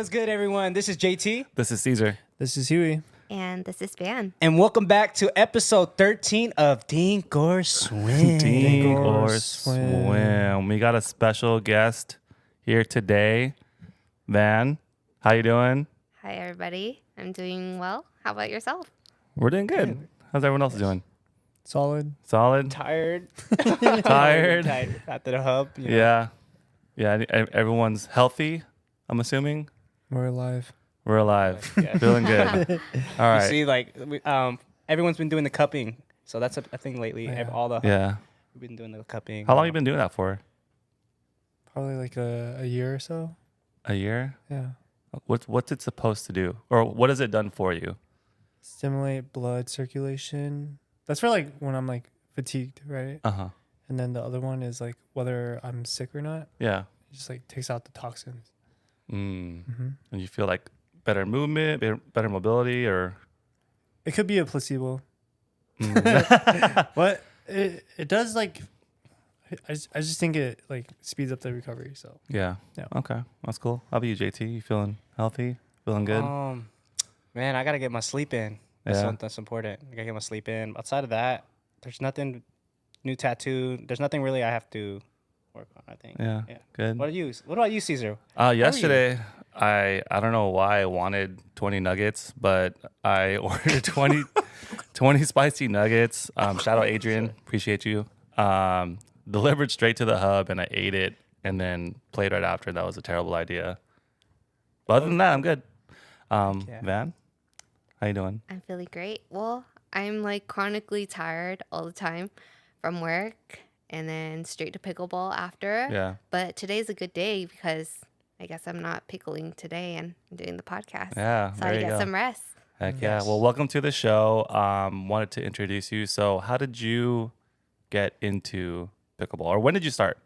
What's good, everyone? This is JT. This is Cesar. This is Huey. And this is Van. And welcome back to episode 13 of Dink or Swim. Dink or Swim. We got a special guest here today. Van, how you doing? Hi, everybody. I'm doing well. How about yourself? We're doing good. How's everyone else doing? Solid. Solid? Tired. Tired? Tired after the hub. You know. Yeah. Yeah, everyone's healthy, I'm assuming. We're alive. We're alive. Yeah. Feeling good. All right. You see, like, everyone's been doing the cupping. So that's a thing lately. Yeah. Yeah. We've been doing the cupping. How long you been doing that for? Probably like a year or so. A year? Yeah. What's it supposed to do? Or what has it done for you? Stimulate blood circulation. That's for like when I'm like fatigued, right? Uh-huh. And then the other one is like whether I'm sick or not. Yeah. It just like takes out the toxins. And you feel like better movement, better mobility, or It could be a placebo. But it does like I just think it like speeds up the recovery. So yeah. Yeah. Okay, that's cool. How about you, JT? You feeling healthy? Feeling good? Man, I got to get my sleep in. That's important. I got to get my sleep in. Outside of that, there's nothing new tattoo. There's nothing really I have to work on, I think. Yeah. Good. What about you, Cesar? Yesterday, I don't know why I wanted 20 nuggets, but I ordered 20 spicy nuggets. Shout out Adrian, appreciate you. Delivered straight to the hub, and I ate it, and then played right after. That was a terrible idea. But other than that, I'm good. Van, how you doing? I'm feeling great. Well, I'm like chronically tired all the time from work and then straight to pickleball after. Yeah. But today's a good day because I guess I'm not pickling today and I'm doing the podcast. Yeah, So I get some rest. Heck yeah. Well, welcome to the show. Wanted to introduce you. So how did you get into pickleball, or when did you start?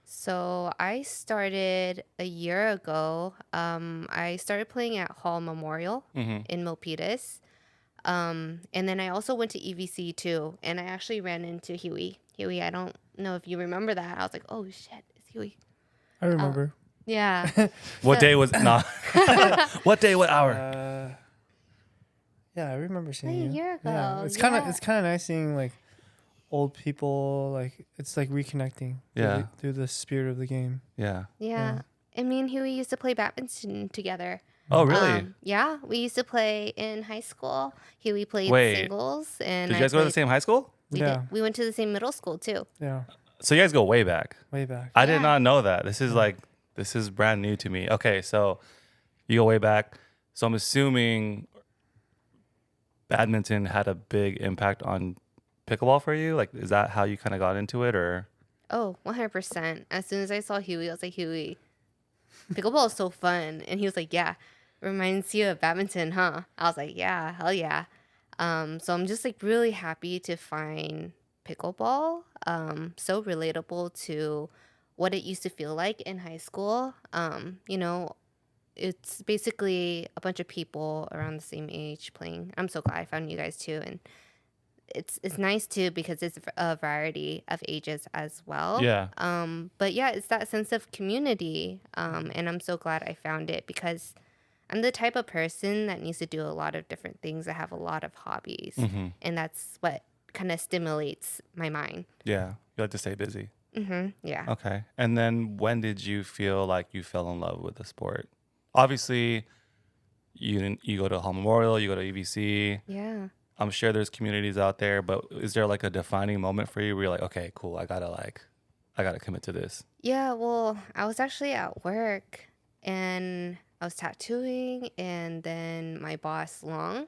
So I started a year ago. I started playing at Hall Memorial in Milpitas. And then I also went to EVC too. And I actually ran into Huey. Huey, I don't know if you remember that. I was like, oh shit, it's Huey. I remember. Yeah. What day was not? What day? What hour? Yeah, I remember seeing you. A year ago. Yeah. It's kind of nice seeing like old people, like it's like reconnecting through the spirit of the game. Yeah. Yeah. And me and Huey used to play badminton together. Oh, really? Yeah, we used to play in high school. Huey played singles, and did you guys go to the same high school? We Yeah. did. We went to the same middle school too. Yeah. So you guys go way back. Way back. I did not know that. This is brand new to me. Okay, so you go way back. So I'm assuming badminton had a big impact on pickleball for you. Like, is that how you kind of got into it, or? Oh, 100%. As soon as I saw Huey, I was like, Huey, pickleball is so fun. And he was like, yeah, reminds you of badminton, huh? I was like, yeah, hell yeah. So I'm just like really happy to find pickleball so relatable to what it used to feel like in high school. It's basically a bunch of people around the same age playing. I'm so glad I found you guys too. And it's nice too because it's a variety of ages as well. Yeah. But yeah, it's that sense of community. And I'm so glad I found it because I'm the type of person that needs to do a lot of different things. I have a lot of hobbies, and that's what kind of stimulates my mind. Yeah, you like to stay busy. Yeah. Okay. And then when did you feel like you fell in love with the sport? Obviously, you go to Hall Memorial, you go to EVC. Yeah. I'm sure there's communities out there, but is there like a defining moment for you where you're like, okay, cool, I gotta commit to this? Yeah, well, I was actually at work and I was tattooing, and then my boss, Long,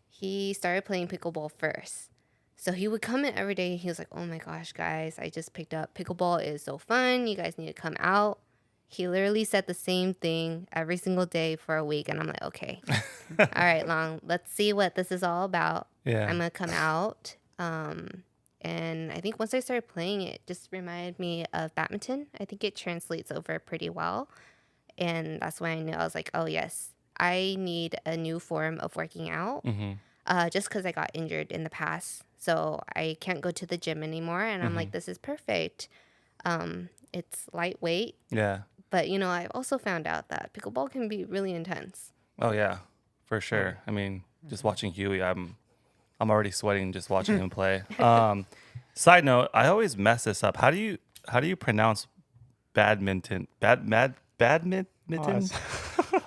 he started playing pickleball first. So he would come in every day and he was like, oh my gosh, guys, I just picked up pickleball. It is so fun. You guys need to come out. He literally said the same thing every single day for a week. And I'm like, okay, all right, Long, let's see what this is all about. Yeah. I'm going to come out. And I think once I started playing, it just reminded me of badminton. I think it translates over pretty well. And that's when I knew, I was like, oh, yes, I need a new form of working out just because I got injured in the past. So I can't go to the gym anymore. And I'm like, this is perfect. It's lightweight. Yeah. But, I also found out that pickleball can be really intense. Oh yeah, for sure. I mean, just watching Huey, I'm already sweating just watching him play. Side note, I always mess this up. How do you pronounce badminton? Badminton?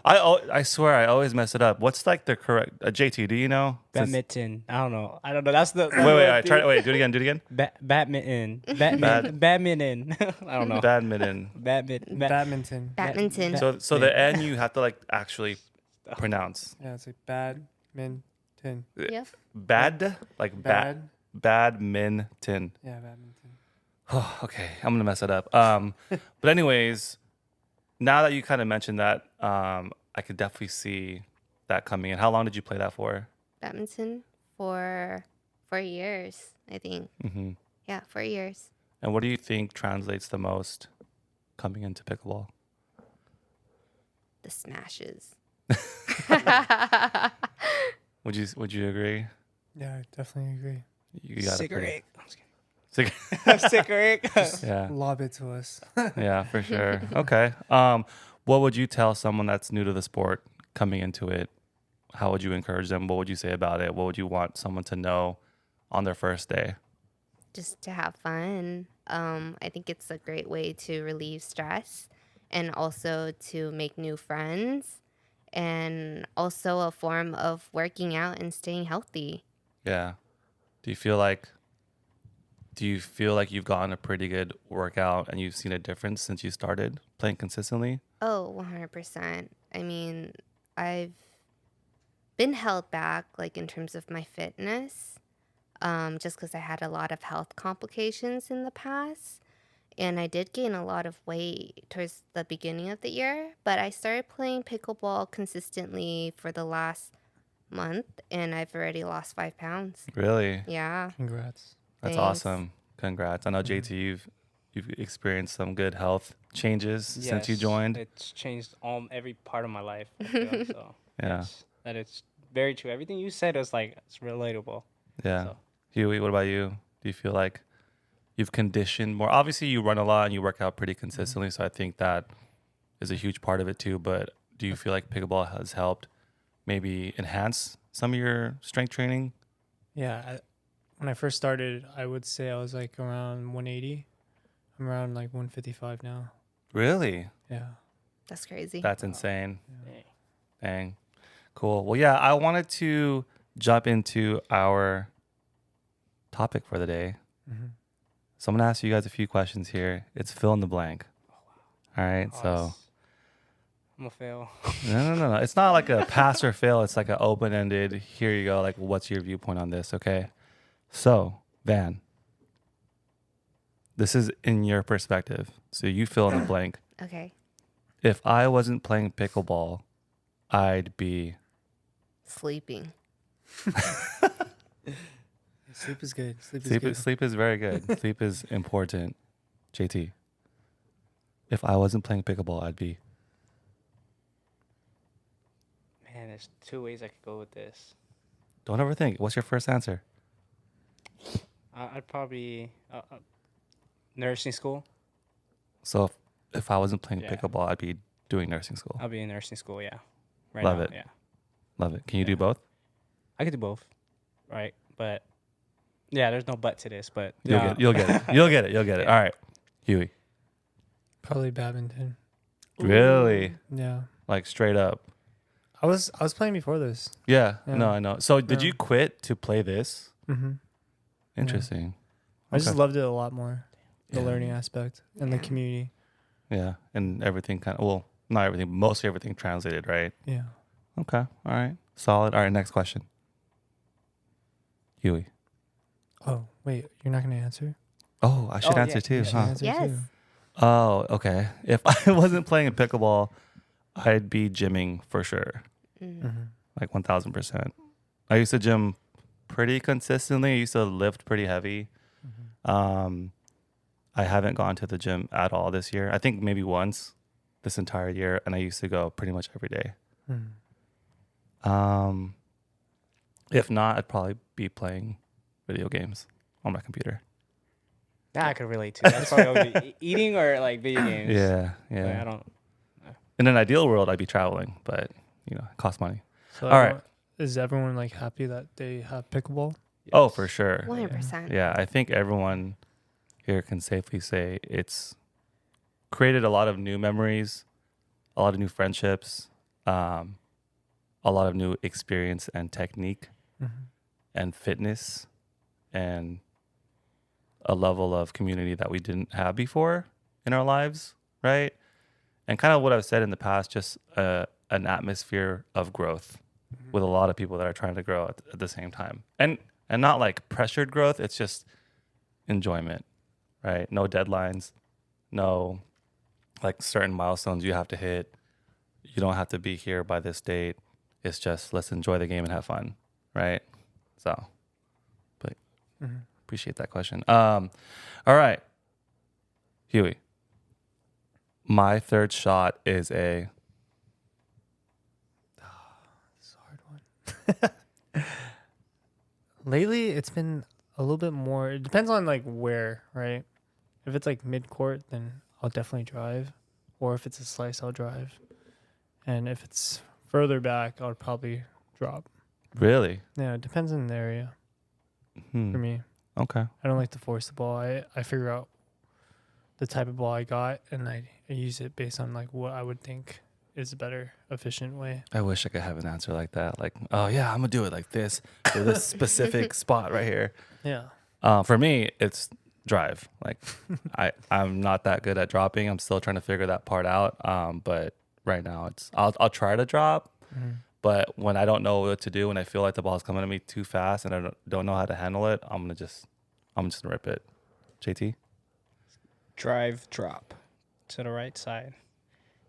I swear I always mess it up. What's like the correct JT? Do you know? Badminton. I don't know. That's the. Wait. Do it again. Badminton. Badminton. I don't know. Badminton. Badminton. Badminton. So the N you have to like actually pronounce. Yeah, it's like badminton. Yeah. Bad like Bad. badminton. Yeah, badminton. Oh, okay, I'm gonna mess it up. But anyways, now that you kind of mentioned that, I could definitely see that coming in. How long did you play that for? Badminton for 4 years, I think. Mm-hmm. Yeah, 4 years. And what do you think translates the most coming into pickleball? The smashes. Would you agree? Yeah, I definitely agree. You got Cigarette. Cigarette. Cigarette. Yeah. Lob it to us. Yeah, for sure. Okay. What would you tell someone that's new to the sport coming into it? How would you encourage them? What would you say about it? What would you want someone to know on their first day? Just to have fun. I think it's a great way to relieve stress and also to make new friends and also a form of working out and staying healthy. Yeah. Do you feel like you've gotten a pretty good workout and you've seen a difference since you started playing consistently? Oh, 100%. I mean, I've been held back like in terms of my fitness, just because I had a lot of health complications in the past. And I did gain a lot of weight towards the beginning of the year, but I started playing pickleball consistently for the last month, and I've already lost 5 pounds. Really? Yeah. Congrats. That's Thanks. awesome. Congrats. I know JT, you've experienced some good health changes since you Yes, joined. It's changed every part of my life. I feel, so Yeah. that it's very true. Everything you said is like it's relatable. Yeah. So. Huey, what about you? Do you feel like you've conditioned more? Obviously, you run a lot and you work out pretty consistently, so I think that is a huge part of it too. But do you feel like pickleball has helped maybe enhance some of your strength training? Yeah. When I first started, I would say I was like around 180. I'm around like 155 now. Really? Yeah. That's crazy. That's insane. Dang. Dang. Cool. Well, yeah, I wanted to jump into our topic for the day. Mm-hmm. So I'm going to ask you guys a few questions here. It's fill in the blank. All right. So I'm gonna fail. no. It's not like a pass or fail. It's like an open-ended, here you go. Like, what's your viewpoint on this? Okay. So, Van, this is in your perspective. So you fill in the blank. Okay. If I wasn't playing pickleball, I'd be... Sleeping. Sleep is good. Sleep is very good. Sleep is important. JT, if I wasn't playing pickleball, I'd be... Man, there's 2 ways I could go with this. Don't overthink. What's your first answer? I'd probably nursing school. So if I wasn't playing Yeah. pickleball, I'd be doing nursing school. I'll be in nursing school. Yeah. Love it. Yeah. Love it. Can you do Yeah. both? I could do both. Right. But yeah, there's no but to this. But You'll get it. You'll get it. Yeah. All right. Huey. Probably badminton. Really? Yeah. Like straight up. I was playing before this. Yeah. Yeah. No, I know. So did Yeah. you quit to play this? Mm-hmm. Interesting. I just Okay. loved it a lot more. The Yeah. learning aspect and the Yeah. community. Yeah. And everything kind of, well, not everything, mostly everything translated, right? Yeah. Okay. All right. Solid. All right. Next question. Huey. Oh, wait. You're not going to answer? Oh, I should Oh, answer yeah. too, You should huh? answer Yes. too. Oh, okay. If I wasn't playing pickleball, I'd be gymming for sure. Mm. Mm-hmm. Like 1000%. I used to gym pretty consistently. I used to lift pretty heavy. I haven't gone to the gym at all this year. I think maybe once this entire year, and I used to go pretty much every day. Mm-hmm. If not, I'd probably be playing video games on my computer. That I could relate to. That's probably what I would be eating or like video games. Yeah, Like, yeah. I don't. In an ideal world, I'd be traveling, but you know, it costs money. So All right. Is everyone like happy that they have pickleball? Yes. Oh, for sure. 100%. Yeah, I think everyone here can safely say it's created a lot of new memories, a lot of new friendships, a lot of new experience and technique and fitness and a level of community that we didn't have before in our lives, right? And kind of what I've said in the past, just an atmosphere of growth with a lot of people that are trying to grow at the same time. And not like pressured growth, it's just enjoyment, right? No deadlines, no like certain milestones you have to hit. You don't have to be here by this date. It's just let's enjoy the game and have fun, right? So, but appreciate that question. All right, Huey. My third shot is a. It's a hard one. Lately, it's been a little bit more. It depends on like where, right? If it's like mid court, then I'll definitely drive, or if it's a slice, I'll drive, and if it's further back, I'll probably drop. Really? Yeah, it depends on the area for me. Okay. I don't like to force the ball. I figure out the type of ball I got, and I use it based on like what I would think is a better, efficient way. I wish I could have an answer like that. Like, oh yeah, I'm gonna do it like this for this specific spot right here. Yeah. For me, it's drive. Like, I'm not that good at dropping. I'm still trying to figure that part out. But right now, I'll try to drop. But when I don't know what to do, when I feel like the ball's coming at me too fast and I don't know how to handle it, I'm just gonna rip it. JT? Drive, drop to the right side.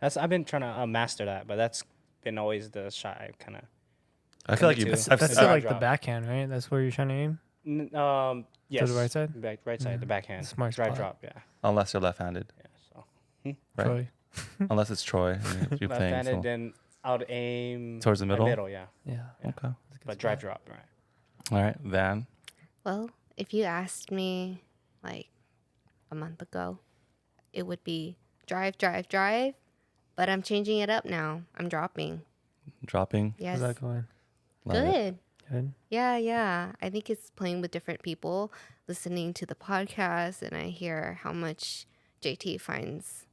I've been trying to master that, but that's been always the shot I kind of. I feel like That's I've still like the backhand, right? That's where you're trying to aim? Yes. To the right side? Right side, the backhand. Smart Drive, spot. drop, yeah. unless you're left-handed, Yeah, so. right? Troy. Unless it's Troy, and you're playing. Left-handed, So. then I would aim Towards the middle? Middle, yeah. Yeah. Okay. That's a good But spot. drive, drop, right. All right, Van. Well, if you asked me like a month ago, it would be drive, drive, drive. But I'm changing it up now. I'm dropping. Dropping. Yes. How's that going? Love it. Good. Good. Yeah. I think it's playing with different people, listening to the podcast, and I hear how much JT finds,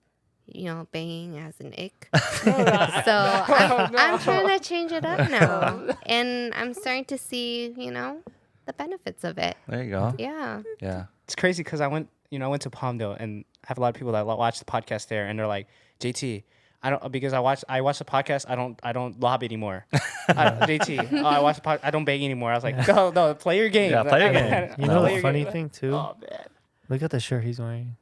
banging as an ick. So I'm trying to change it up now. And I'm starting to see, the benefits of it. There you go. Yeah. Yeah. It's crazy because I went to Palmdale and I have a lot of people that watch the podcast there, and they're like, JT, I don't, because I watch the podcast. I don't lob anymore. JT, I watch the podcast. I don't bang anymore. I was like, no, play your game. Yeah, play your game. You know Play the your funny thing too? Oh man. Look at the shirt he's wearing.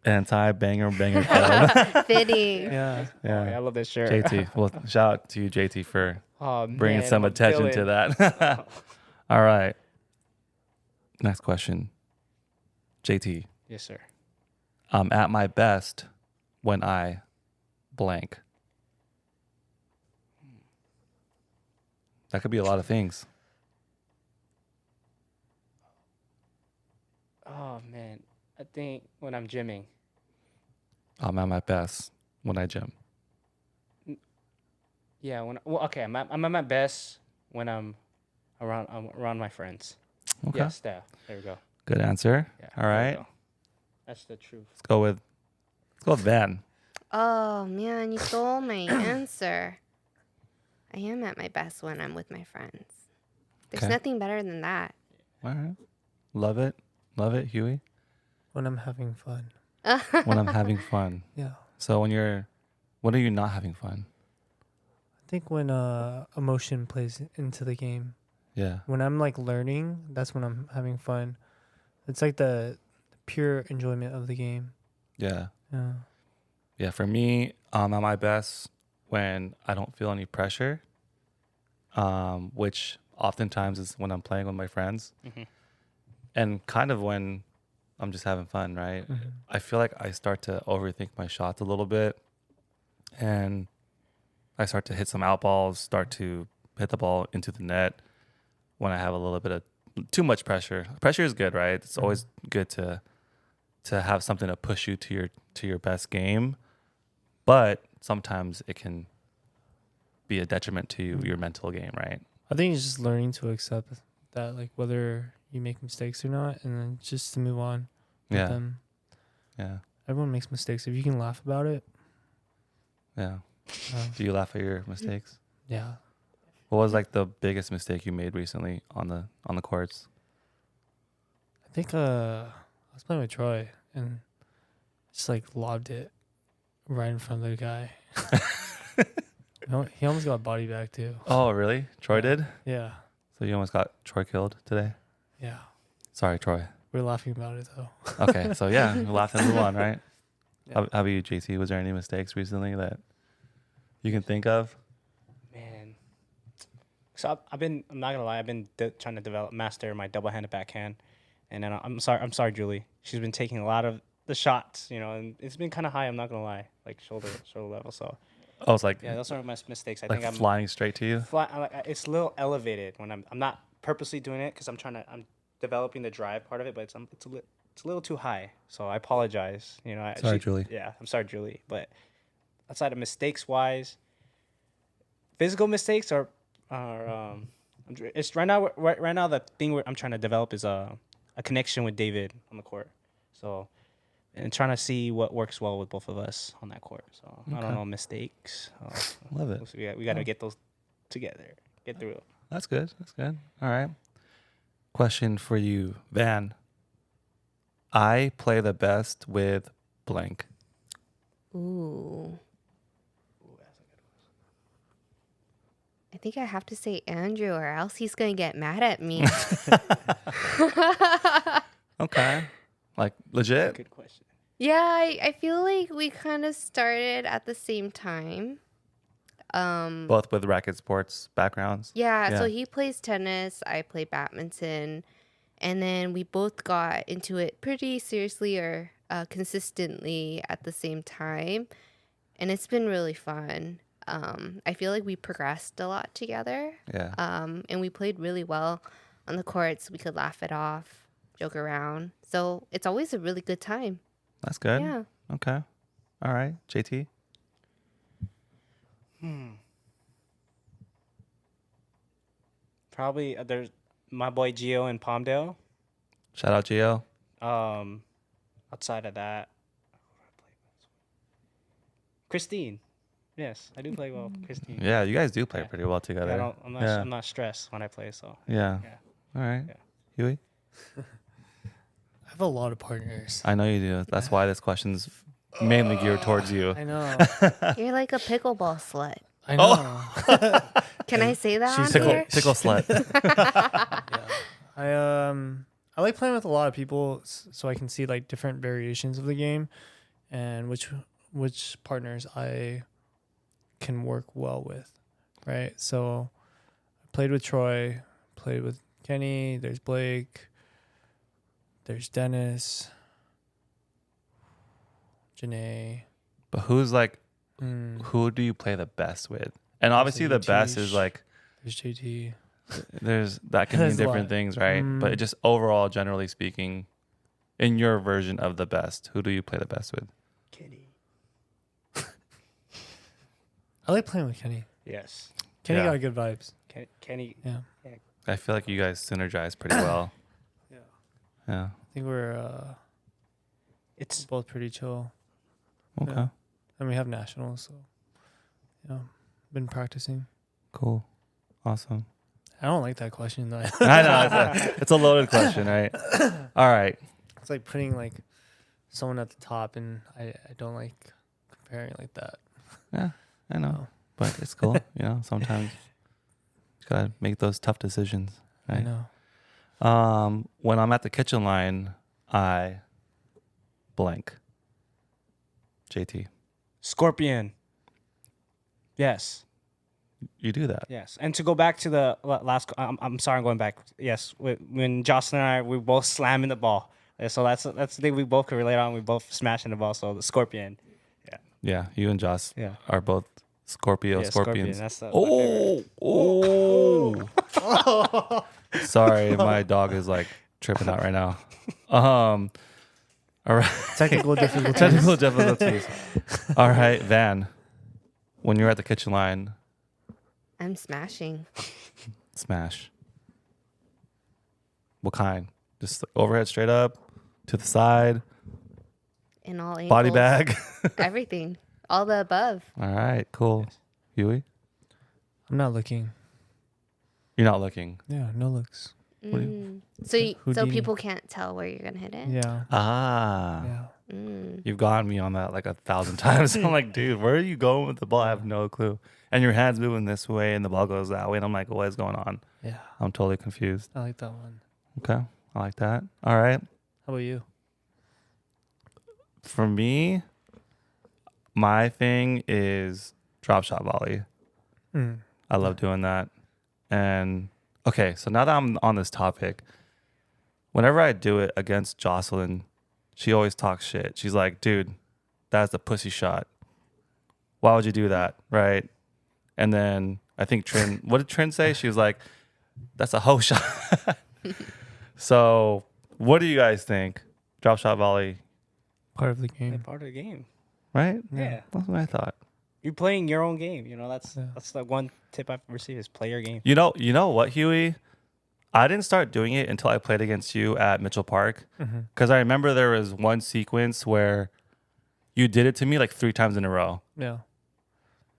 Anti-banger club. Fitting. Yeah. Yeah, I love this shirt. JT. Well, shout out to you, JT, for bringing man, some I'm attention to feeling- that. All right. Next question. JT, Yes, sir. I'm at my best when I blank. That could be a lot of things. Oh man, I think when I'm gymming. I'm at my best when I gym. Yeah, I'm at my best when I'm around my friends. Okay. Yes, there we go. Good answer. Yeah, All there we right. go. That's the truth. Let's go with Van. Oh, man, you stole my answer. I am at my best when I'm with my friends. There's Okay. nothing better than that. All right. Love it. Love it, Huey. When I'm having fun. When I'm having fun. Yeah. So when are you not having fun? I think when emotion plays into the game. Yeah. When I'm like learning, that's when I'm having fun. It's like the pure enjoyment of the game. Yeah. Yeah. Yeah. For me, I'm at my best when I don't feel any pressure, which oftentimes is when I'm playing with my friends, and kind of when I'm just having fun, right? I feel like I start to overthink my shots a little bit, and I start to hit some out balls, start to hit the ball into the net when I have a little bit of too much pressure. Pressure is good, right? It's always good to have something to push you to your best game. But sometimes it can be a detriment to your mental game, right? I think it's just learning to accept that, like, whether you make mistakes or not, and then just to move on with Yeah. them. Yeah. Everyone makes mistakes. If you can laugh about it, Yeah. uh, Do you laugh at your mistakes? yeah. What was like the biggest mistake you made recently on the courts? I think I was playing with Troy and just like lobbed it right in front of the guy. He almost got body back too. Oh, really? Troy Yeah. did? Yeah. So you almost got Troy killed today? Yeah. Sorry, Troy. We're laughing about it though. Okay, so yeah, laugh and move on, right? Yeah. How about you, JT? Was there any mistakes recently that you can think of? Man. So I'm not gonna lie, I've been trying to master my double-handed backhand, and then I'm sorry, Julie. She's been taking a lot of the shots, and it's been kind of high. I'm not gonna lie, like shoulder level. So Oh, it's like yeah, those are my mistakes. I like think I'm flying straight to you. it's a little elevated when I'm not purposely doing it because I'm developing the drive part of it, but it's a little too high. So I apologize. Sorry, Julie. Yeah, I'm sorry, Julie. But outside of mistakes wise, physical mistakes it's right now the thing I'm trying to develop is a connection with David on the court. So and trying to see what works well with both of us on that court. So I Okay. don't know mistakes. Love it. We got to get those together, get through it. That's good. That's good. All right. Question for you, Van. I play the best with blank. Ooh. I think I have to say Andrew, or else he's gonna get mad at me. Okay. Like legit? Good question. Yeah, I feel like we kind of started at the same time. Both with racket sports backgrounds. Yeah, so Yeah. he plays tennis, I play badminton, and then we both got into it pretty seriously or consistently at the same time, and it's been really fun. I feel like we progressed a lot together, Yeah. and we played really well on the courts. We could laugh it off, joke around, so it's always a really good time. That's good. Yeah. Okay. All right. JT? Probably there's my boy Gio in Palmdale. Shout out Gio. Outside of that, Christine. Yes, I do play well, with Christine. Yeah, you guys do play Yeah. pretty well together. Yeah, I'm not stressed when I play. So Yeah. Yeah. All right. Yeah. Huey? I have a lot of partners. I know you do. That's why this question's mainly geared towards you. I know. You're like a pickleball slut. I know. Can I say that on She's here? pickle slut. I like playing with a lot of people so I can see like different variations of the game and which partners I can work well with, right? So I played with Troy, played with Kenny, there's Blake, there's Dennis, Janae. But who's like, Mm, who do you play the best with? And obviously the best is Yatish. like, there's JT. that can mean There's a different lot. things, right? But just overall, generally speaking, in your version of the best, who do you play the best with? Kenny. I like playing with Kenny. Yes. Kenny Yeah. got good vibes. Kenny. Yeah. I feel like you guys synergize pretty well. Yeah. Yeah. I think we're It's both pretty chill. Okay. Yeah. And we have nationals, so yeah. Been practicing. Cool. Awesome. I don't like that question though. I know it's a loaded question, right? All right. It's like putting like someone at the top, and I don't like comparing like that. Yeah, I know, Oh. but it's cool. Sometimes you gotta make those tough decisions. I Right? know. When I'm at the kitchen line, I blank. JT, Scorpion. Yes. you do that. Yes. And to go back to the last, I'm sorry, I'm going back. Yes. When Jocelyn and I, we both slamming the ball. So that's the thing we both could relate on. We both smashing the ball. So the Scorpion. Yeah, you and Joss Yeah. are both Scorpions. Scorpion. That's my favorite. Oh. Sorry, my dog is like tripping out right now. All right. Technical difficulties. Technical difficulties. All right, Van. When you're at the kitchen line, I'm smashing. smash. What kind? Just like overhead straight up, to the side, In all angles. body bag. Everything. All the above. All right, cool. Huey, I'm not looking. you're not looking. Yeah, no looks. do you- So Houdini. people can't tell where you're gonna hit it. Yeah. Ah, Yeah. you've gotten me on that like 1,000 times. I'm like, dude, where are you going with the ball? I have no clue. And your hand's moving this way, and the ball goes that way, and I'm like, what is going on? Yeah. I'm totally confused. I like that one. Okay, I like that. All right. How about you? For me, my thing is drop shot volley. Mm. I love doing that. And okay, so now that I'm on this topic, whenever I do it against Jocelyn, she always talks shit. She's like, dude, that's the pussy shot. Why would you do that? Right. And then I think Trin, what did Trin say? She was like, that's a hoe shot. So what do you guys think? Drop shot volley, Part of the They're game. part of the game. right? Yeah. That's what I thought. You're playing your own game. You know, that's Yeah. that's the one tip I've received is play your game. You know what, Huey? I didn't start doing it until I played against you at Mitchell Park. Because I remember there was one sequence where you did it to me like 3 times in a row. Yeah.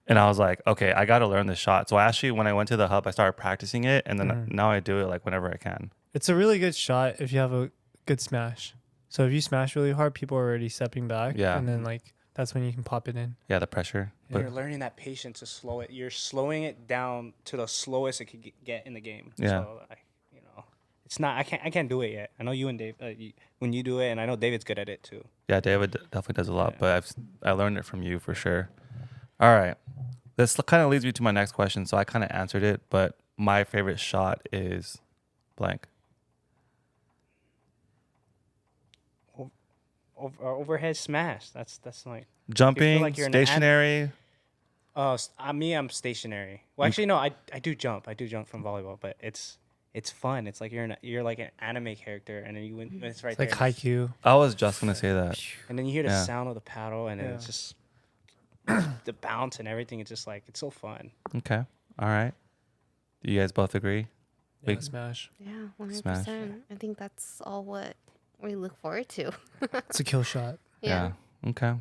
And I was like, okay, I got to learn this shot. So actually, when I went to the hub, I started practicing it. And then now I do it like whenever I can. It's a really good shot if you have a good smash. So if you smash really hard, people are already stepping back. Yeah. And then like that's when you can pop it in. Yeah, the pressure. You're learning that patience to slow it. You're slowing it down to the slowest it could get in the game. Yeah. So, it's not. I can't do it yet. I know you and Dave. When you do it, and I know David's good at it too. Yeah, David definitely does a lot, but I learned it from you for sure. All right. This kind of leads me to my next question. So I kind of answered it, but my favorite shot is blank. Overhead smash. That's like Jumping, like you're in stationary. I'm stationary. Well, actually, no. I do jump. I do jump from volleyball, but it's fun. It's like you're like an anime character, and then it's right It's like there. haiku. I was just going to say that. And then you hear the Yeah. sound of the paddle, and then it's just the bounce and everything. It's just like it's so fun. Okay. All right. Do you guys both agree? Yeah, Big- smash. Yeah, 100%. Smash. I think that's all what we look forward to. It's a kill shot. Yeah. Okay.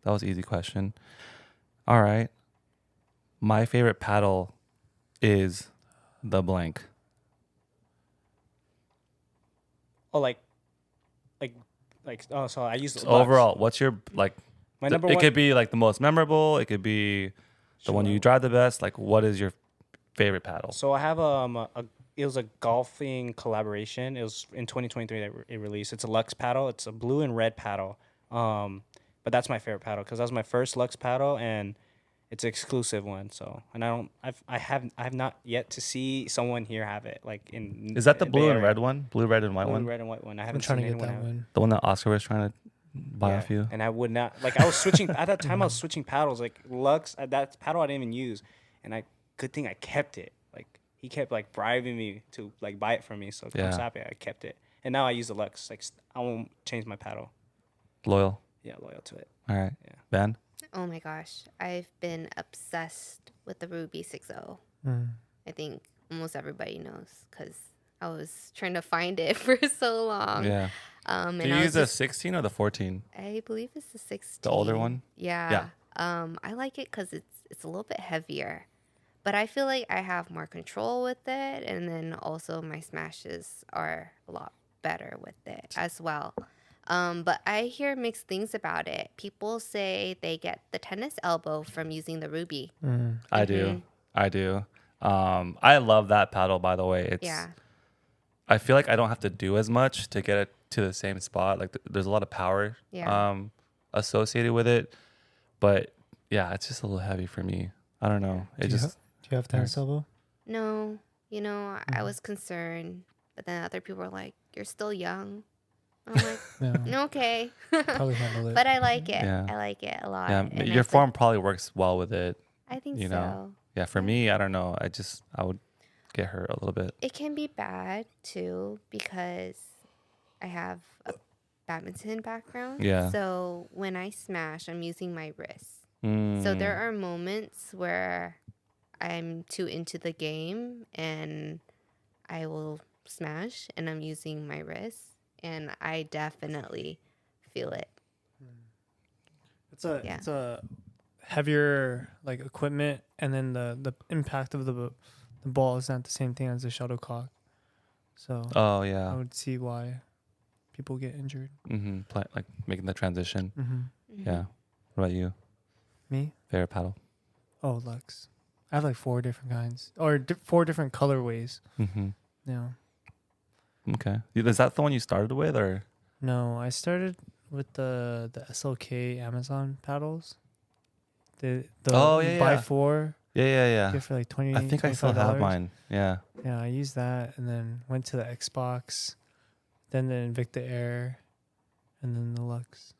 That was an easy question. All right. My favorite paddle is the blank. Oh, oh, so I use the So overall, what's your like? My the- number it one. could be like the most memorable. It could be the one you drive the best. Like, what is your favorite paddle? So I have it was a golfing collaboration. It was in 2023 that it released. It's a Lux paddle. It's a blue and red paddle. But that's my favorite paddle because that was my first Lux paddle and it's an exclusive one. So I have not yet to see someone here have it. Like in Is that the Bay blue and Area. red one? Blue, red, and white Blue, one? red and white one. I I'm haven't trying seen to get anyone that have it. one. The one that Oscar was trying to buy off you? And I would not like I was switching at that time. I was switching paddles like Lux. That paddle I didn't even use, and good thing I kept it. Like he kept like bribing me to like buy it from me. So Yeah. I'm happy I kept it, and now I use the Lux. Like I won't change my paddle. Loyal. Yeah, loyal to it. All right. Yeah. Ben? Oh my gosh. I've been obsessed with the Ruby 6.0. I think almost everybody knows because I was trying to find it for so long. Yeah. And Do you I was use the just- 16 or the 14? I believe it's the 16. The older one? Yeah. I like it because it's a little bit heavier. But I feel like I have more control with it. And then also my smashes are a lot better with it as well. But I hear mixed things about it. People say they get the tennis elbow from using the Ruby. I do. I do. I love that paddle, by the way. Yeah. I feel like I don't have to do as much to get it to the same spot. Like there's a lot of power associated with it. But yeah, it's just a little heavy for me. I don't know. It Do just you have tennis elbow? No, I was concerned. But then other people were like, you're still young. I'm like, Yeah. okay. Probably handle it. But I like it. Yeah. I like it a lot. yeah, And your it's form probably works well with it. I think you so. know. Yeah, for me, I don't know. I would get hurt a little bit. It can be bad too because I have a badminton background. Yeah. So when I smash, I'm using my wrist. So there are moments where I'm too into the game and I will smash and I'm using my wrist and I definitely feel it. It's a Yeah. it's a heavier like equipment, and then the impact of the ball is not the same thing as the shuttlecock. So Oh I yeah. would see why people get injured. Like making the transition. Mm-hmm. Yeah. What about you? Me? Favorite paddle? Oh, Lux. I have like 4 different kinds, or 4 different colorways. Mm-hmm. Yeah. Okay. Is that the one you started with, or? No, I started with the SLK Amazon paddles. The Oh, yeah, buy yeah. 4 Yeah. get for like 20. I think I still have $25. mine. Yeah. Yeah, I used that and then went to the Xbox, then the Invicta Air, and then the Lux.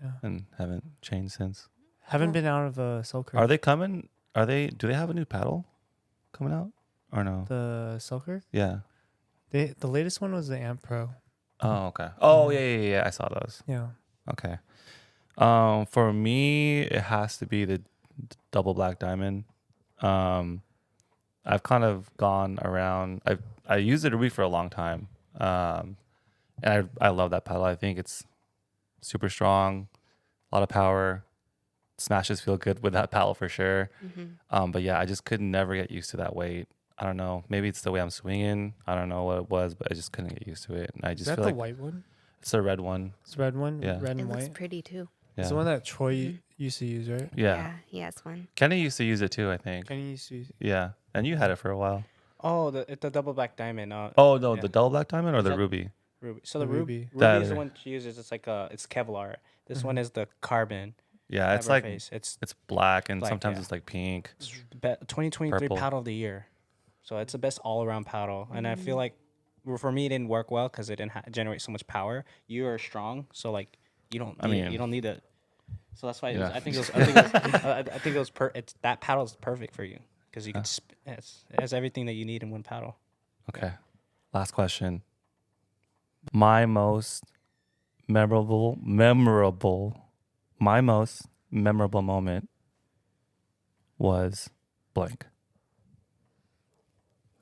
Yeah. And haven't changed since. Haven't been out of a Selkirk. Are they coming? Do they have a new paddle coming out or no? The Selkirk? Yeah. The latest one was the Amp Pro. Oh, okay. Oh, yeah. I saw those. Yeah. Okay. For me, it has to be the double black diamond. I've kind of gone around. I used it a week for a long time. And I love that paddle. I think it's super strong, a lot of power. Smashes feel good with that paddle for sure. But yeah, I just could never get used to that weight. I don't know. Maybe it's the way I'm swinging. I don't know what it was, but I just couldn't get used to it. And I just Is that feel the like white one? it's the red one. It's the red one? Yeah. Red It and looks white? pretty too. Yeah. It's the one that Troy used to use, right? Yeah. He has one. Kenny used to use it too, I think. Kenny used to use Yeah. And you had it for a while. Oh, the double black diamond. Oh, no, yeah. the double black diamond or Is the that- ruby? Ruby. So the The ruby. ruby. Ruby is That- the one she uses. It's like it's Kevlar. This one is the carbon. Yeah, it's Fiber like face. It's it's black and Black, sometimes yeah. it's like pink. 2023 Purple. paddle of the year. So it's the best all around paddle. And I feel like for me it didn't work well because it didn't generate so much power. You are strong, so like you don't. You don't need it. So that's why Yeah. I think it was it's that paddle is perfect for you because you can. It has everything that you need in one paddle. Okay. Last question. My most memorable moment was blank.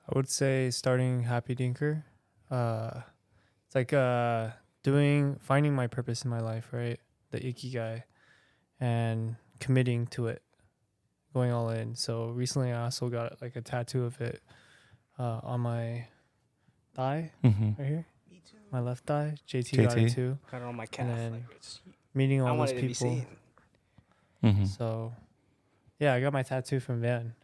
I would say starting HappyDinker. It's like finding my purpose in my life, right? The ikigai, and committing to it, going all in. So recently, I also got like a tattoo of it on my thigh right here. Me too. My left thigh. JT got it JT? too. Got it on my calf. then Like, Meeting I all those wanted to be people. seen. Mm-hmm. So yeah, I got my tattoo from Van.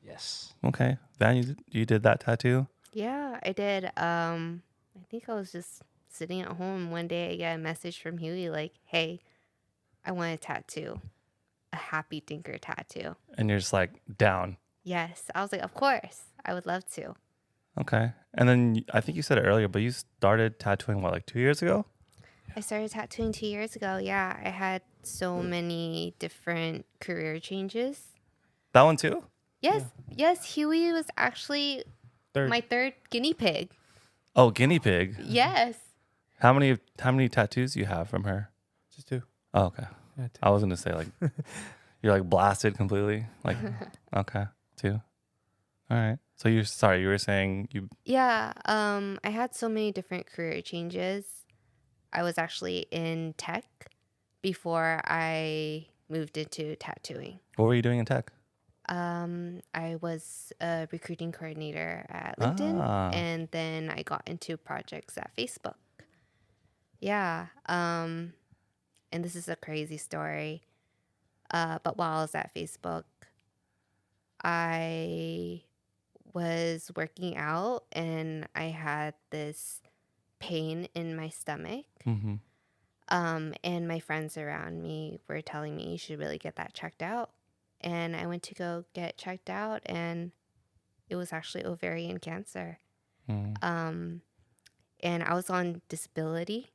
Yes. Okay. Van, you did that tattoo? Yeah, I did. I think I was just sitting at home one day. I got a message from Huey like, "Hey, I want a tattoo, a HappyDinker tattoo." And you're just like down. Yes, I was like, "Of course, I would love to." Okay. And then I think you said it earlier, but you started tattooing what, like 2 years ago? I started tattooing 2 years ago. Yeah, I had so many different career changes. That one too? Yes, Huey was actually Third. my third guinea pig. Oh, guinea pig. Yes. How many tattoos do you have from her? Just two. Oh, okay. Yeah, two. I was gonna say like you're like blasted completely. Like okay, 2. All right. So you were saying you Yeah, I had so many different career changes. I was actually in tech before I moved into tattooing. what were you doing in tech? I was a recruiting coordinator at LinkedIn, Ah. and then I got into projects at Facebook. Yeah, and this is a crazy story. But while I was at Facebook, I was working out, and I had this pain in my stomach. Mm-hmm. And my friends around me were telling me you should really get that checked out. And I went to go get checked out, and it was actually ovarian cancer. Mm-hmm. And I was on disability.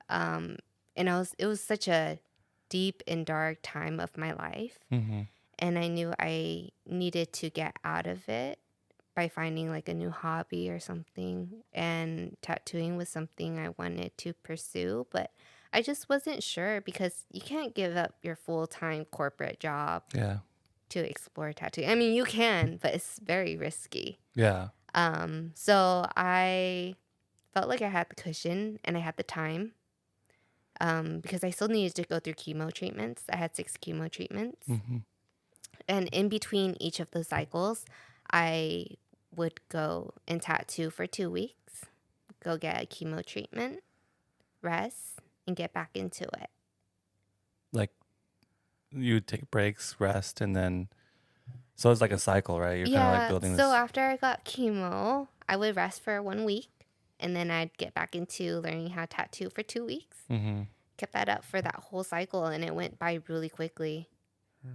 And it was such a deep and dark time of my life. Mm-hmm. And I knew I needed to get out of it by finding like a new hobby or something. And tattooing was something I wanted to pursue, but I just wasn't sure because you can't give up your full-time corporate job Yeah. to explore tattooing. I mean, you can, but it's very risky. Yeah. So I felt like I had the cushion and I had the time because I still needed to go through chemo treatments. I had 6 chemo treatments. Mm-hmm. And in between each of those cycles, I would go and tattoo for 2 weeks, go get a chemo treatment, rest, and get back into it. Like you take breaks, rest, and then so it's like a cycle, right? You're kind of like building so this. after I got chemo, I would rest for 1 week, and then I'd get back into learning how to tattoo for 2 weeks. Mm-hmm. Kept that up for that whole cycle, and it went by really quickly.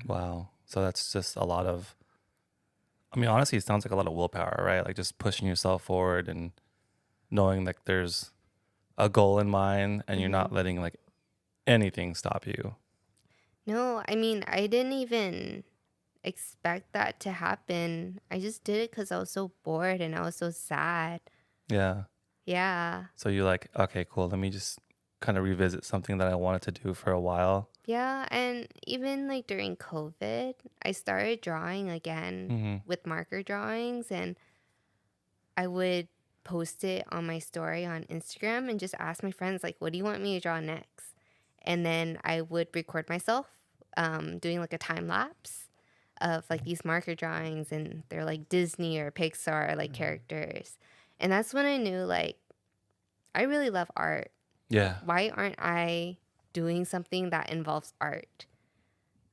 Wow. So that's just a lot of, I mean, honestly, it sounds like a lot of willpower, right? Like just pushing yourself forward and knowing like there's a goal in mind and you're not letting like anything stop you. No, I mean, I didn't even expect that to happen. I just did it because I was so bored and I was so sad. Yeah. Yeah. So you're like, okay, cool. Let me just kind of revisit something that I wanted to do for a while. Yeah. And even like during COVID, I started drawing again with marker drawings, and I would post it on my story on Instagram and just ask my friends, like, what do you want me to draw next? And then I would record myself doing like a time lapse of like these marker drawings, and they're like Disney or Pixar like characters. And that's when I knew like I really love art. Yeah. Why aren't I doing something that involves art?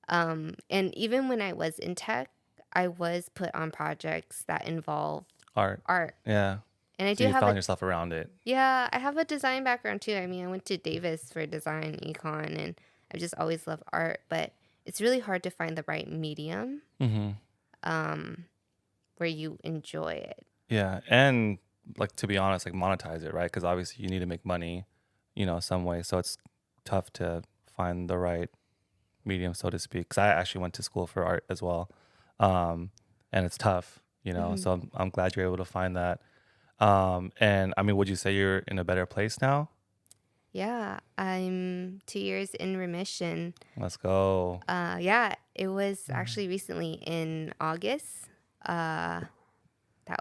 And even when I was in tech, I was put on projects that involved Art. Yeah. And I So do you have found yourself around it. yeah, I have a design background too. I mean, I went to Davis for design econ, and I've just always loved art, but it's really hard to find the right medium where you enjoy it. Yeah. And like, to be honest, like monetize it, right? Because obviously you need to make money, some way. So it's tough to find the right medium, so to speak. Because I actually went to school for art as well. And it's tough, so I'm glad you're able to find that. And I mean, would you say you're in a better place now? Yeah, I'm 2 years in remission. Let's go. Yeah, it was actually recently in August. That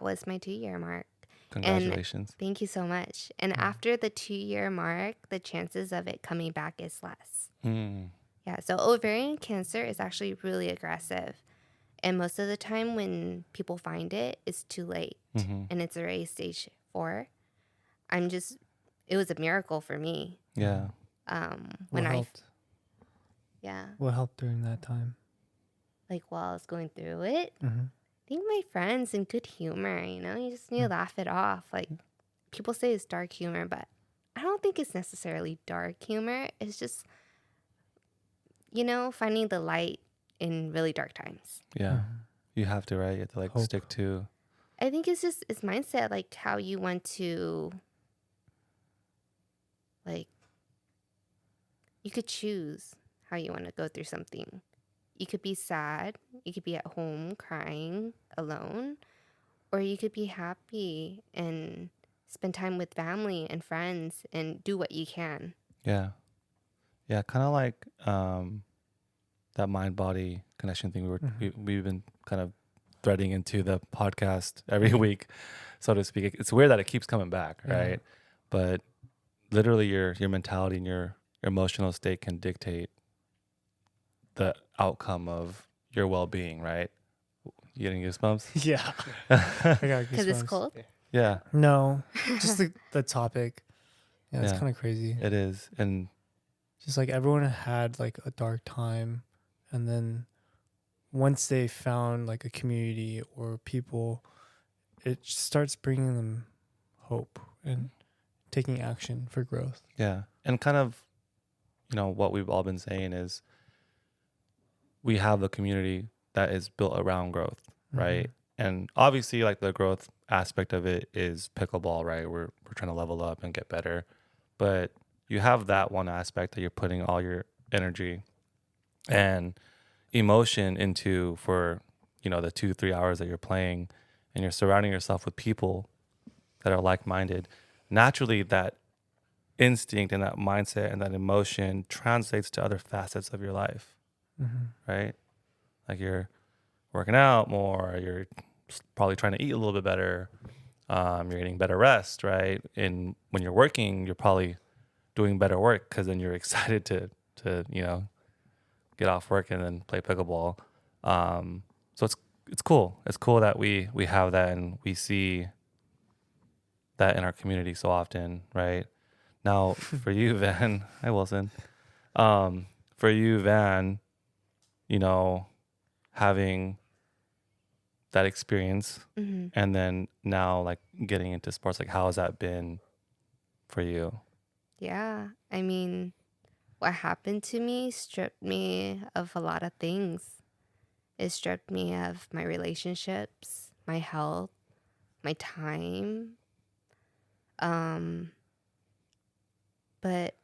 was my 2-year mark. Congratulations. And thank you so much. And after the 2-year mark, the chances of it coming back is less. Yeah, so ovarian cancer is actually really aggressive. And most of the time when people find it, it's too late. And it's already stage 4. It was a miracle for me. Yeah. What helped? Yeah. What helped during that time? Like while I was going through it, Mm-hmm. I think my friends and good humor, you just need to laugh it off. Like people say it's dark humor, but I don't think it's necessarily dark humor. It's just, finding the light in really dark times. Yeah. You have to, right? You have to like Hope. stick to. I think it's mindset, like how you want to, like, you could choose how you want to go through something. You could be sad, you could be at home crying alone, or you could be happy and spend time with family and friends and do what you can. Yeah. Yeah. Kind of like that mind body connection thing we've been kind of threading into the podcast every week, so to speak. It's weird that it keeps coming back, right? But literally your mentality and your emotional state can dictate the outcome of your well-being, right? You getting goosebumps? Yeah. I got Because it's goosebumps. cold? Yeah, No, just the topic. Yeah, it's Yeah. kind of crazy. it is. And Just like everyone had like a dark time, and then once they found like a community or people, it starts bringing them hope and taking action for growth. yeah, and kind of, what we've all been saying is we have the community that is built around growth, right? And obviously, like the growth aspect of it is pickleball, right? We're trying to level up and get better, but you have that one aspect that you're putting all your energy and emotion into for the 2-3 hours that you're playing, and you're surrounding yourself with people that are like-minded. Naturally, that instinct and that mindset and that emotion translates to other facets of your life, right? Like you're working out more, you're probably trying to eat a little bit better, you're getting better rest, right? And when you're working, you're probably doing better work because then you're excited to get off work and then play pickleball. So it's cool. It's cool that we have that and we see that in our community so often, right? Now, for you, Van, hi Wilson. For you, Van, having that experience and then now like getting into sports, like how has that been for you? Yeah. I mean, what happened to me stripped me of a lot of things. It stripped me of my relationships, my health, my time. But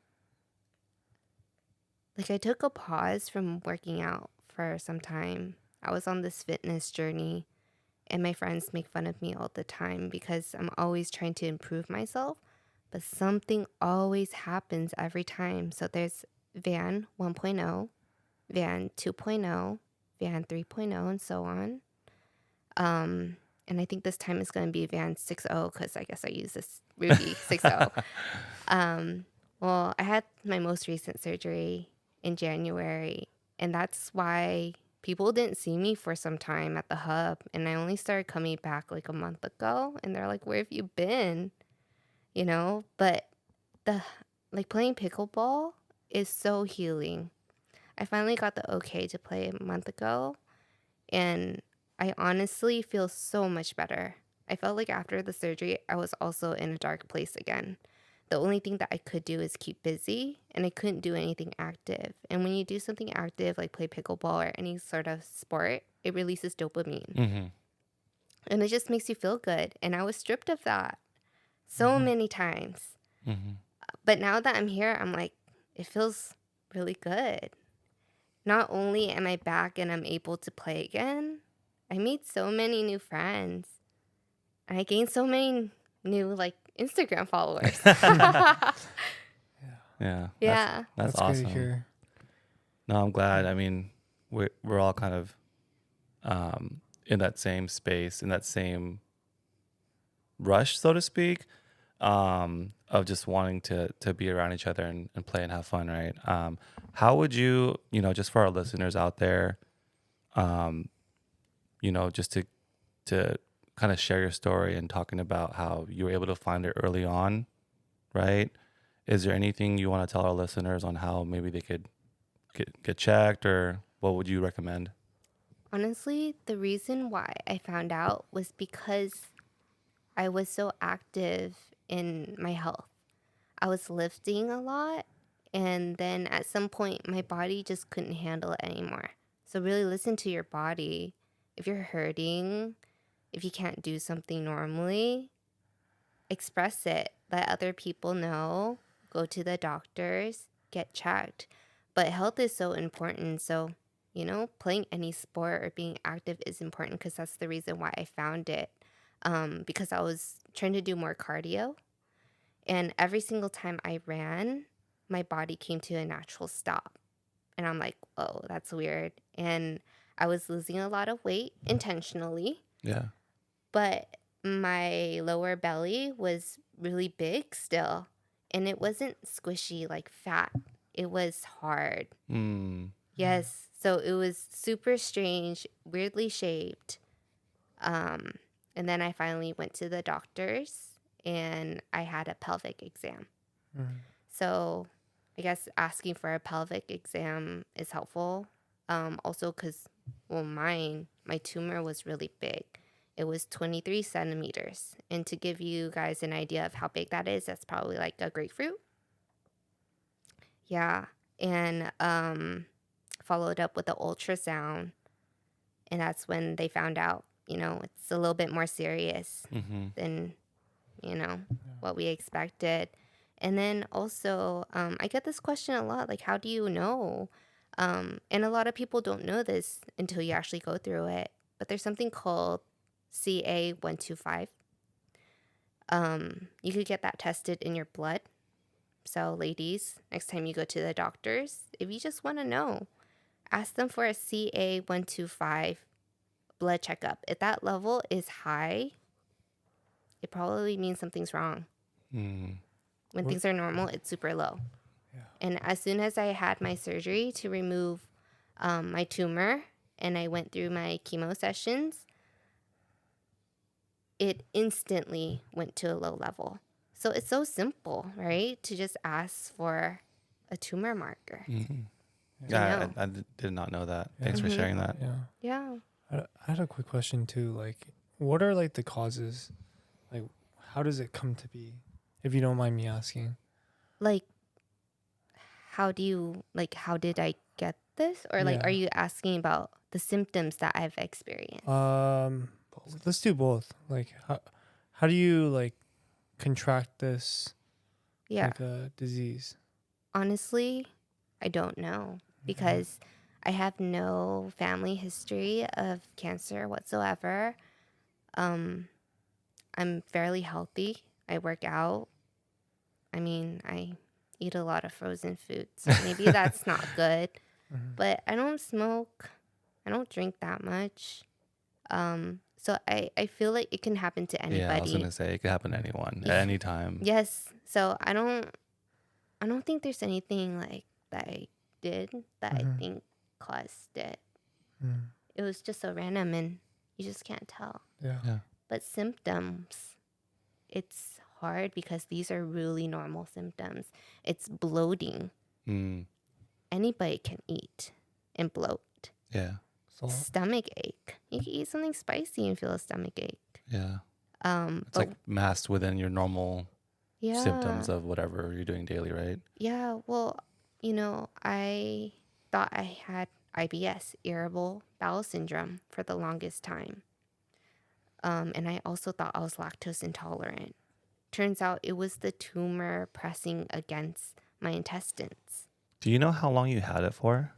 like I took a pause from working out for some time. I was on this fitness journey and my friends make fun of me all the time because I'm always trying to improve myself, but something always happens every time. So there's Van 1.0, Van 2.0, Van 3.0, and so on. And I think this time is going to be Van 6.0 because I guess I use this Ruby 6.0. Well, I had my most recent surgery in January, and that's why people didn't see me for some time at the hub. And I only started coming back like a month ago, and they're like, "Where have you been?" But playing pickleball is so healing. I finally got the okay to play a month ago, and I honestly feel so much better. I felt like after the surgery, I was also in a dark place again. The only thing that I could do is keep busy, and I couldn't do anything active. And when you do something active, like play pickleball or any sort of sport, it releases dopamine. And it just makes you feel good. And I was stripped of that so many times. But now that I'm here, I'm like, it feels really good. Not only am I back and I'm able to play again, I made so many new friends. And I gained so many new Instagram followers. Yeah. Yeah. That's Good awesome. to hear. No, I'm glad. I mean, we're all kind of in that same space, in that same rush, so to speak, of just wanting to be around each other and play and have fun, right? How would you, just for our listeners out there, just to kind of share your story and talking about how you were able to find it early on, right? Is there anything you want to tell our listeners on how maybe they could get checked, or what would you recommend? Honestly, the reason why I found out was because I was so active in my health. I was lifting a lot, and then at some point, my body just couldn't handle it anymore. So really listen to your body. If you're hurting, if you can't do something normally, express it. Let other people know. Go to the doctors, get checked. But health is so important. So, playing any sport or being active is important because that's the reason why I found it. Because I was trying to do more cardio. And every single time I ran, my body came to a natural stop. And I'm like, oh, that's weird. And I was losing a lot of weight intentionally. Yeah. But my lower belly was really big still. And it wasn't squishy like fat. It was hard. Yes. So it was super strange, weirdly shaped. And then I finally went to the doctors and I had a pelvic exam. So I guess asking for a pelvic exam is helpful. Also because, my tumor was really big. It was 23 centimeters. And to give you guys an idea of how big that is, that's probably like a grapefruit. Yeah. And followed up with the ultrasound. And that's when they found out, it's a little bit more serious than, what we expected. And then also, I get this question a lot, like, how do you know? And a lot of people don't know this until you actually go through it. But there's something called CA125. You could get that tested in your blood. So, ladies, next time you go to the doctors, if you just want to know, ask them for a CA125 blood checkup. If that level is high, it probably means something's wrong. Mm. When things are normal, it's super low. Yeah. And as soon as I had my surgery to remove my tumor and I went through my chemo sessions, it instantly went to a low level. So it's so simple, right? To just ask for a tumor marker. Mhm. You Yeah, know. I did not know that. Yeah. Thanks for Mhm. sharing that. Yeah. Yeah. I had a quick question too. Like, what are like the causes? Like, how does it come to be? If you don't mind me asking. Like, how did I get this? Or like, Yeah. are you asking about the symptoms that I've experienced? Let's do both. Like, how do you like contract this Yeah. like a disease? Honestly, I don't know because I have no family history of cancer whatsoever. I'm fairly healthy. I work out. I mean, I eat a lot of frozen food, so maybe that's not good. Mhm. But I don't smoke. I don't drink that much. So I feel like it can happen to anybody. Yeah, I was gonna say it could happen to anyone Yeah. at any time. Yes. So I don't think there's anything like that I did that I Mhm. think caused it. Mm. It was just so random and you just can't tell. Yeah. Yeah. But symptoms, it's hard because these are really normal symptoms. It's bloating. Mm. Anybody can eat and bloat. Yeah. Salt. Stomach ache. You can eat something spicy and feel a stomach ache. Yeah. It's But like masked within your normal yeah, symptoms of whatever you're doing daily, right? yeah. Well, I thought I had IBS, irritable bowel syndrome, for the longest time. And I also thought I was lactose intolerant. Turns out it was the tumor pressing against my intestines. Do you know how long you had it for?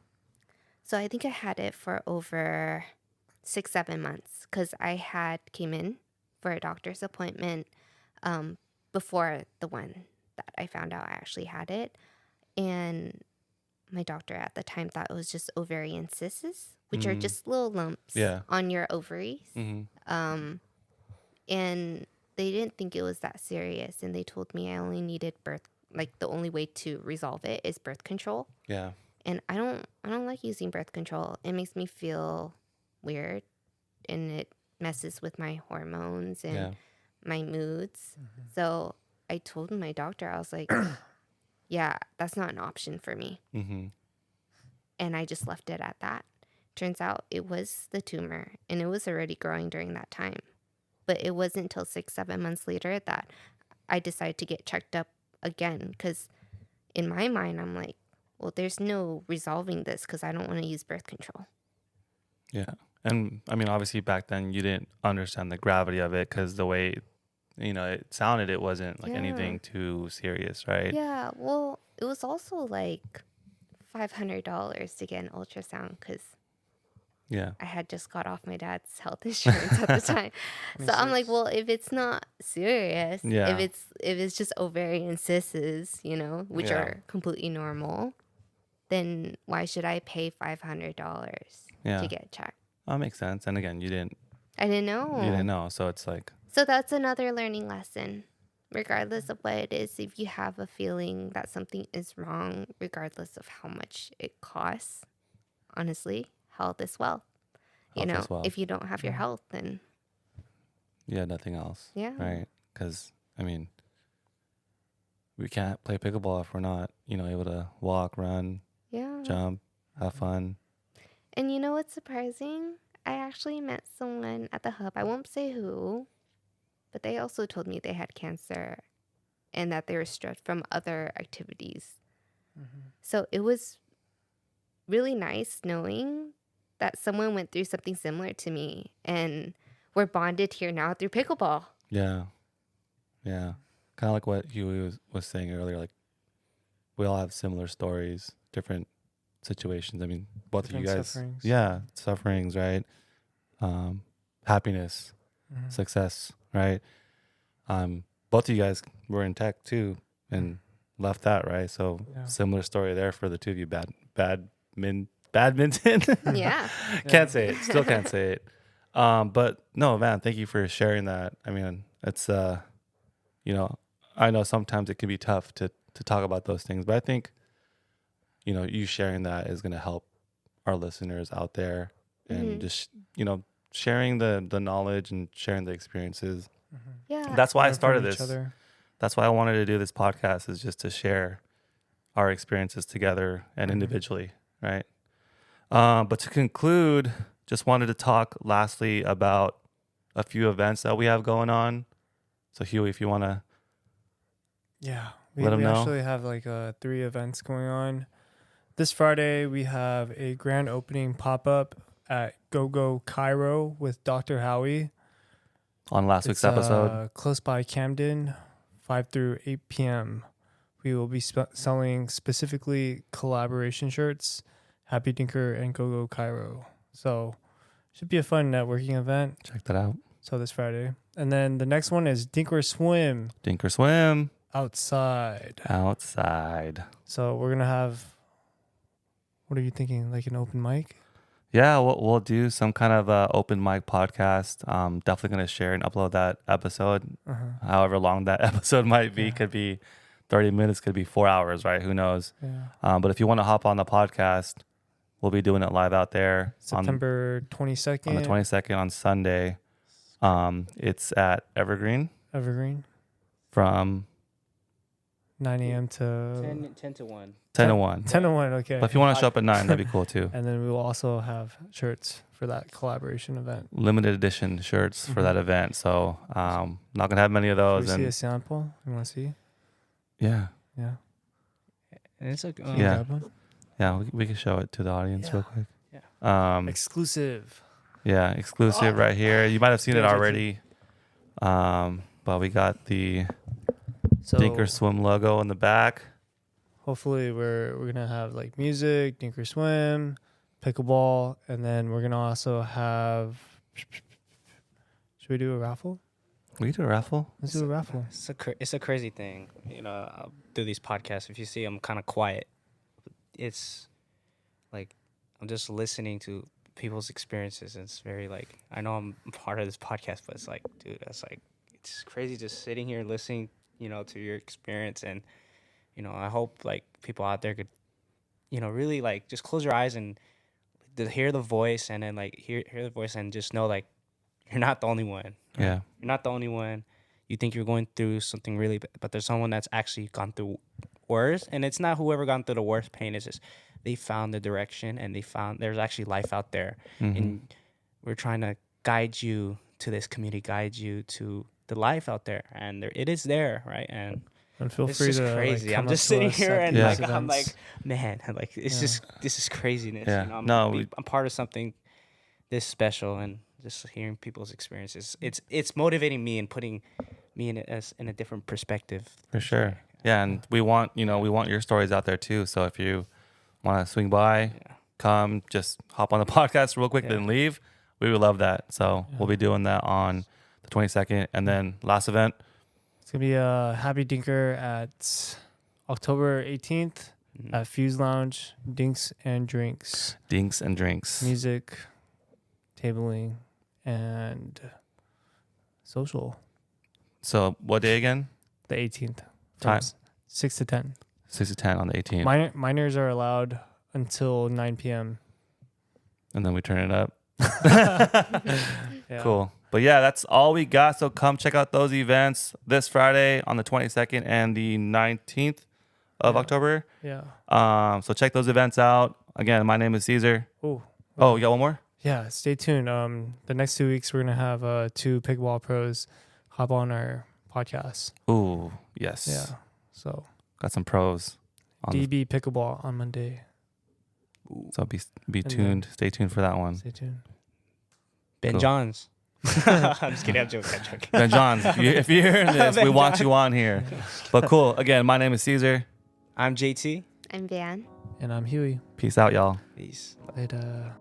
So I think I had it for over 6-7 months because I had came in for a doctor's appointment before the one that I found out I actually had it. And my doctor at the time thought it was just ovarian cysts, which are just little lumps Yeah. on your ovaries. Mm-hmm. And they didn't think it was that serious. And they told me I only needed the only way to resolve it is birth control. Yeah. And I don't like using birth control. It makes me feel weird and it messes with my hormones and Yeah. my moods. So I told my doctor, I was like, yeah, that's not an option for me. Mm-hmm. And I just left it at that. Turns out it was the tumor and it was already growing during that time. But it wasn't until 6-7 months later that I decided to get checked up again. Because in my mind, I'm like, well, there's no resolving this because I don't want to use birth control. Yeah. And I mean, obviously back then you didn't understand the gravity of it because the way, it sounded, it wasn't like Yeah. anything too serious, right? Yeah, well, it was also like $500 to get an ultrasound because Yeah. I had just got off my dad's health insurance at the time. So I'm like, well, if it's not serious, Yeah. if it's just ovarian cysts, which Yeah. are completely normal, then why should I pay $500 Yeah. to get checked? That makes sense. And again, you didn't know. So it's like, So that's another learning lesson. Regardless of what it is, if you have a feeling that something is wrong, regardless of how much it costs, honestly, health is wealth. Health is wealth. If you don't have your health, then yeah, nothing else. yeah. Right. Because, I mean, we can't play pickleball if we're not, able to walk, run, Yeah. jump, have fun. And you know what's surprising? I actually met someone at the hub. I won't say who, but they also told me they had cancer and that they were stressed from other activities. So it was really nice knowing that someone went through something similar to me and we're bonded here now through pickleball. Yeah. Yeah. Kind of like what Huey was saying earlier. Like, we all have similar stories, different situations. I mean, both of you Different guys. sufferings. Yeah. Sufferings, right? Happiness, success, right? Both of you guys were in tech too and left that, right? So Yeah. similar story there for the two of you. Badminton. Yeah. Can't say it. Still can't say it. But no, man, thank you for sharing that. I mean, it's you know, I know sometimes it can be tough to talk about those things, but I think, you know, you sharing that is going to help our listeners out there, and just, you know, sharing the knowledge and sharing the experiences. Yeah. That's why I Learn from started each this. other. That's why I wanted to do this podcast, is just to share our experiences together and individually, right? But to conclude, just wanted to talk lastly about a few events that we have going on. So Huey, if you want to Yeah. Let 'em We know. actually have like 3 events going on. This Friday, we have a grand opening pop-up at Go Cairo with Dr. Howie. on last week's episode, Close by Camden, 5 through 8 p.m. We will be selling specifically collaboration shirts, HappyDinker and Go Cairo. So should be a fun networking event. check that out. So this Friday. And then the next one is Dink or Swim Dink or swim outside. outside. So we're going to have, what are you thinking? Like an open mic? Yeah, we'll do some kind of open mic podcast. Definitely going to share and upload that episode. However long that episode might be, could be 30 minutes, could be 4 hours, right? Who knows? Yeah. But if you want to hop on the podcast, we'll be doing it live out there September 22nd. on the 22nd on Sunday. It's at Evergreen Evergreen. from 9 a.m. to 10 to 1. 10 to 1. 10 to 1. Okay. But if you want to show up at 9, that'd be cool too. And then we will also have shirts for that collaboration event. Limited edition shirts for that event. So not going to have many of Can we those. see a And sample? You want to see? yeah, Yeah. And it's like, Can you Yeah. grab one? yeah, we can show it to the audience Yeah. real quick. Exclusive. Yeah, exclusive right here. You might have seen it Yeah, JT. already. But we got the So Dink or Swim logo in the back. hopefully we're gonna have like music, Dink or Swim, pickleball, and then we're gonna also have. Should we do a raffle? We can do a raffle. Let's do a raffle. It's a crazy thing. You know, I'll do these podcasts. If you see I'm kind of quiet, it's like I'm just listening to people's experiences. And it's very like, I know I'm part of this podcast, but it's like, dude, it's crazy just sitting here listening, you know, to your experience. And, you know, I hope like people out there could, you know, really like just close your eyes and to hear the voice, and then like hear the voice and just know like you're not the only one. Yeah. You're not the only one. You think you're going through something really bad, but there's someone that's actually gone through worse. And it's not whoever gone through the worst pain. It's just they found the direction, and they found there's actually life out there. And we're trying to guide you to this community, guide you to the life out there. And it is there, right? And And feel it's free just to crazy. Like, I'm just sitting here and Yeah. like I'm like, man, like it's just this is craziness. Yeah. You know, No, I'm part of something this special, and just hearing people's experiences, it's motivating me and putting me in a different perspective. For sure. Yeah, and we want your stories out there too. So if you want to swing by, come, just hop on the podcast real quick, then leave. We would love that. So we'll be doing that on the 22nd, and then last event. It's gonna be a HappyDinker at October 18th at Fuse Lounge. Dinks and drinks, Dinks and drinks. music, tabling, and social. So what day again? The 18th. Time? 6 to 10. 6 to 10 on the 18th. Minors are allowed until 9 p.m. And then we turn it up. Yeah. Cool. But yeah, that's all we got. So come check out those events this Friday on the 22nd and the 19th of October. Yeah. So check those events out. Again, my name is Cesar. Oh, you got one more? Yeah. Stay tuned. The next 2 weeks, we're going to have 2 pickleball pros hop on our podcast. Ooh, yes. Yeah. So Got some pros. DB pickleball on Monday. So be tuned. Stay tuned for that one. Stay tuned. Ben Cool. Johns. I'm just kidding. I'm joking. Ben Johns, if you're hearing this, we want you on here. But cool. Again, my name is Cesar. I'm JT. I'm Van. And I'm Huey. Peace out, y'all. Peace. Later.